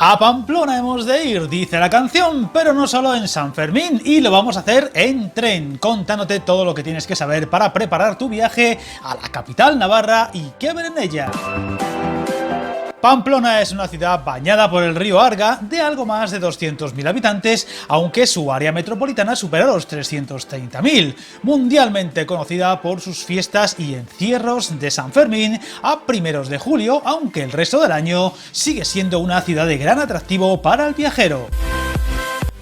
A Pamplona hemos de ir, dice la canción, pero no solo en San Fermín, y lo vamos a hacer en tren, contándote todo lo que tienes que saber para preparar tu viaje a la capital navarra y qué ver en ella. Pamplona es una ciudad bañada por el río Arga de algo más de 200.000 habitantes, aunque su área metropolitana supera los 330.000, mundialmente conocida por sus fiestas y encierros de San Fermín a primeros de julio, aunque el resto del año sigue siendo una ciudad de gran atractivo para el viajero.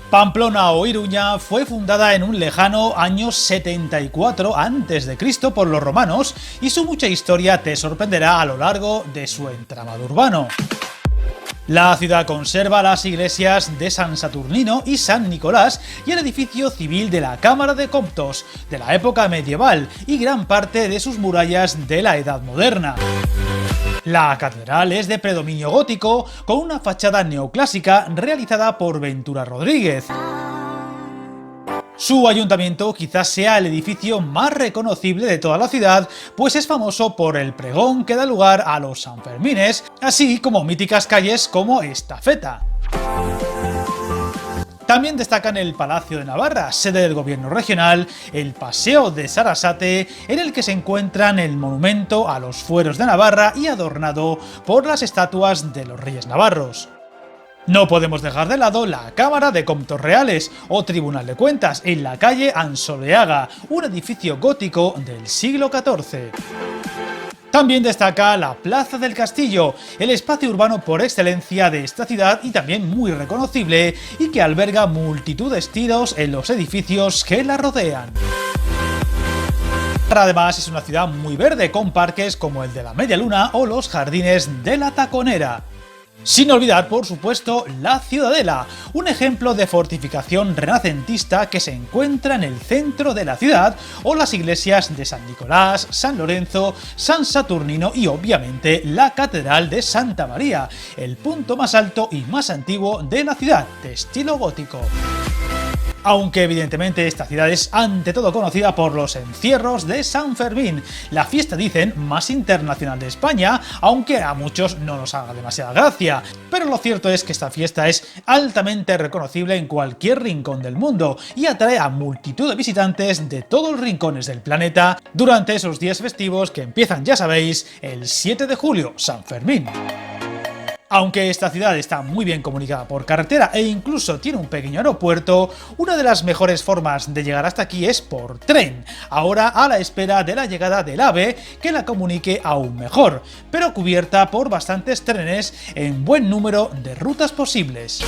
Pamplona o Iruña fue fundada en un lejano año 74 a.C. por los romanos y su mucha historia te sorprenderá a lo largo de su entramado urbano. La ciudad conserva las iglesias de San Saturnino y San Nicolás y el edificio civil de la Cámara de Comptos de la época medieval y gran parte de sus murallas de la Edad Moderna. La catedral es de predominio gótico, con una fachada neoclásica realizada por Ventura Rodríguez. Su ayuntamiento quizás sea el edificio más reconocible de toda la ciudad, pues es famoso por el pregón que da lugar a los Sanfermines, así como míticas calles como Estafeta. También destacan el Palacio de Navarra, sede del gobierno regional, el Paseo de Sarasate, en el que se encuentran el monumento a los fueros de Navarra y adornado por las estatuas de los reyes navarros. No podemos dejar de lado la Cámara de Comptos Reales o Tribunal de Cuentas en la calle Ansoleaga, un edificio gótico del siglo XIV. También destaca la Plaza del Castillo, el espacio urbano por excelencia de esta ciudad y también muy reconocible y que alberga multitud de estilos en los edificios que la rodean. Además es una ciudad muy verde con parques como el de la Media Luna o los jardines de la Taconera. Sin olvidar, por supuesto, la Ciudadela, un ejemplo de fortificación renacentista que se encuentra en el centro de la ciudad, o las iglesias de San Nicolás, San Lorenzo, San Saturnino y obviamente la Catedral de Santa María, el punto más alto y más antiguo de la ciudad, de estilo gótico. Aunque evidentemente esta ciudad es ante todo conocida por los encierros de San Fermín, la fiesta, dicen, más internacional de España, aunque a muchos no nos haga demasiada gracia. Pero lo cierto es que esta fiesta es altamente reconocible en cualquier rincón del mundo y atrae a multitud de visitantes de todos los rincones del planeta durante esos días festivos que empiezan, ya sabéis, el 7 de julio, San Fermín. Aunque esta ciudad está muy bien comunicada por carretera e incluso tiene un pequeño aeropuerto, una de las mejores formas de llegar hasta aquí es por tren, ahora a la espera de la llegada del AVE que la comunique aún mejor, pero cubierta por bastantes trenes en buen número de rutas posibles.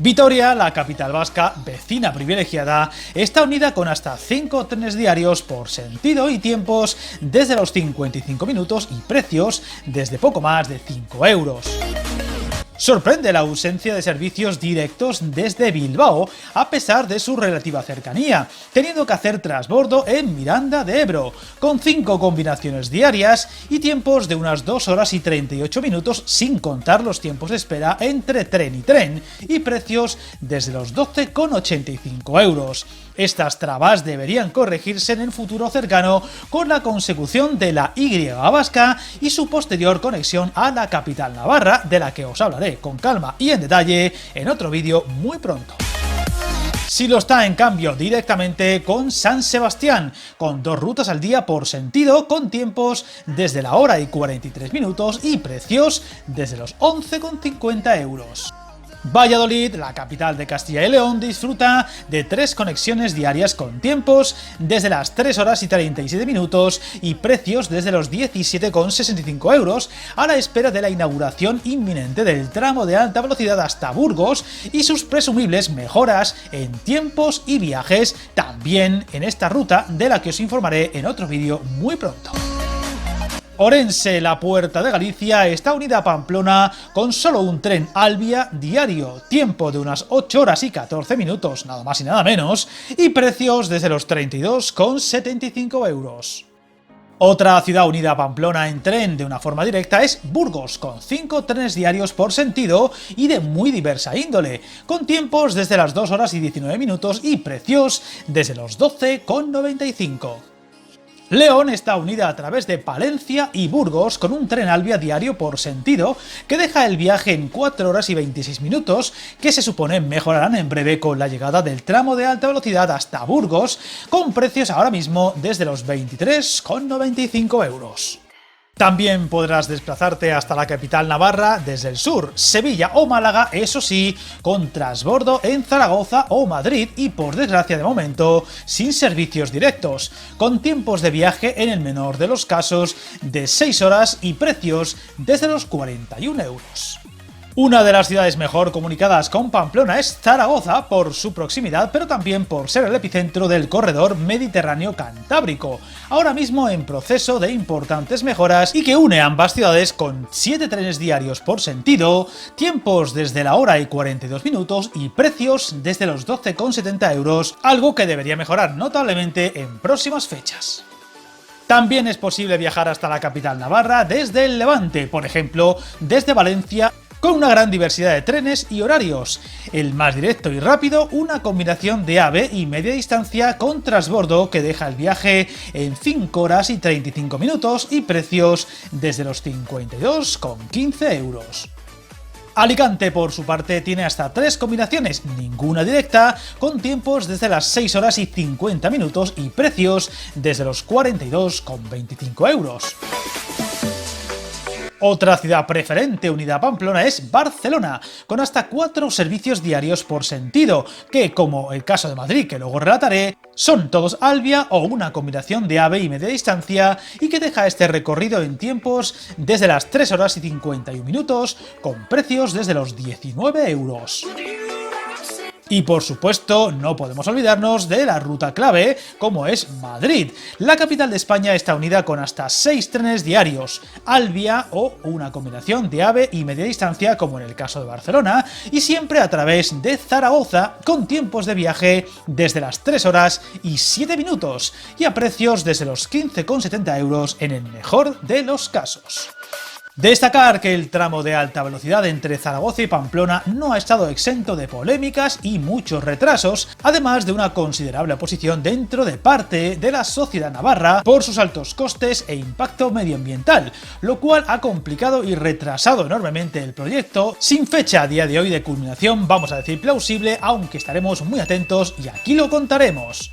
Vitoria, la capital vasca, vecina privilegiada, está unida con hasta 5 trenes diarios por sentido y tiempos desde los 55 minutos y precios desde poco más de 5 euros. Sorprende la ausencia de servicios directos desde Bilbao, a pesar de su relativa cercanía, teniendo que hacer transbordo en Miranda de Ebro, con 5 combinaciones diarias y tiempos de unas 2 horas y 38 minutos sin contar los tiempos de espera entre tren y tren, y precios desde los 12,85 euros. Estas trabas deberían corregirse en el futuro cercano con la consecución de la Y vasca y su posterior conexión a la capital navarra, de la que os hablaré con calma y en detalle en otro vídeo muy pronto. Si lo está, en cambio, directamente con San Sebastián, con 2 rutas al día por sentido, con tiempos desde la hora y 43 minutos y precios desde los 11,50 euros. Valladolid, la capital de Castilla y León, disfruta de 3 conexiones diarias con tiempos desde las 3 horas y 37 minutos y precios desde los 17,65 euros, a la espera de la inauguración inminente del tramo de alta velocidad hasta Burgos y sus presumibles mejoras en tiempos y viajes también en esta ruta, de la que os informaré en otro vídeo muy pronto. Orense, la Puerta de Galicia, está unida a Pamplona con solo un tren Alvia diario, tiempo de unas 8 horas y 14 minutos, nada más y nada menos, y precios desde los 32,75 euros. Otra ciudad unida a Pamplona en tren de una forma directa es Burgos, con 5 trenes diarios por sentido y de muy diversa índole, con tiempos desde las 2 horas y 19 minutos y precios desde los 12,95. León está unida a través de Palencia y Burgos con un tren Alvia diario por sentido que deja el viaje en 4 horas y 26 minutos, que se supone mejorarán en breve con la llegada del tramo de alta velocidad hasta Burgos, con precios ahora mismo desde los 23,95 euros. También podrás desplazarte hasta la capital navarra desde el sur, Sevilla o Málaga, eso sí, con transbordo en Zaragoza o Madrid y, por desgracia de momento, sin servicios directos, con tiempos de viaje en el menor de los casos de 6 horas y precios desde los 41 euros. Una de las ciudades mejor comunicadas con Pamplona es Zaragoza por su proximidad, pero también por ser el epicentro del corredor mediterráneo cantábrico, ahora mismo en proceso de importantes mejoras y que une ambas ciudades con 7 trenes diarios por sentido, tiempos desde la hora y 42 minutos y precios desde los 12,70 euros, algo que debería mejorar notablemente en próximas fechas. También es posible viajar hasta la capital navarra desde el Levante, por ejemplo, desde Valencia, con una gran diversidad de trenes y horarios. El más directo y rápido, una combinación de AVE y media distancia con transbordo que deja el viaje en 5 horas y 35 minutos y precios desde los 52,15 euros. Alicante, por su parte, tiene hasta 3 combinaciones, ninguna directa, con tiempos desde las 6 horas y 50 minutos y precios desde los 42,25 euros. Otra ciudad preferente unida a Pamplona es Barcelona, con hasta 4 servicios diarios por sentido, que, como el caso de Madrid, que luego relataré, son todos Alvia o una combinación de AVE y media distancia, y que deja este recorrido en tiempos desde las 3 horas y 51 minutos, con precios desde los 19 euros. Y por supuesto, no podemos olvidarnos de la ruta clave, como es Madrid. La capital de España está unida con hasta 6 trenes diarios, Alvia o una combinación de AVE y media distancia, como en el caso de Barcelona, y siempre a través de Zaragoza, con tiempos de viaje desde las 3 horas y 7 minutos, y a precios desde los 15,70 euros en el mejor de los casos. Destacar que el tramo de alta velocidad entre Zaragoza y Pamplona no ha estado exento de polémicas y muchos retrasos, además de una considerable oposición dentro de parte de la sociedad navarra por sus altos costes e impacto medioambiental, lo cual ha complicado y retrasado enormemente el proyecto, sin fecha a día de hoy de culminación, vamos a decir plausible, aunque estaremos muy atentos y aquí lo contaremos.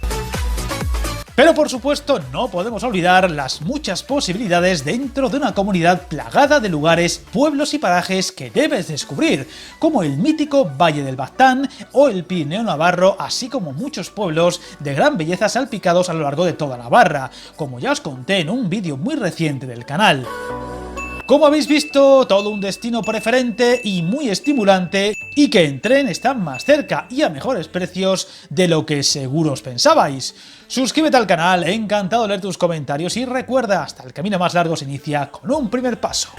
Pero por supuesto no podemos olvidar las muchas posibilidades dentro de una comunidad plagada de lugares, pueblos y parajes que debes descubrir, como el mítico Valle del Baztán o el Pirineo Navarro, así como muchos pueblos de gran belleza salpicados a lo largo de toda Navarra, como ya os conté en un vídeo muy reciente del canal. Como habéis visto, todo un destino preferente y muy estimulante, y que en tren están más cerca y a mejores precios de lo que seguro os pensabais. Suscríbete al canal, encantado de leer tus comentarios y recuerda, hasta el camino más largo se inicia con un primer paso.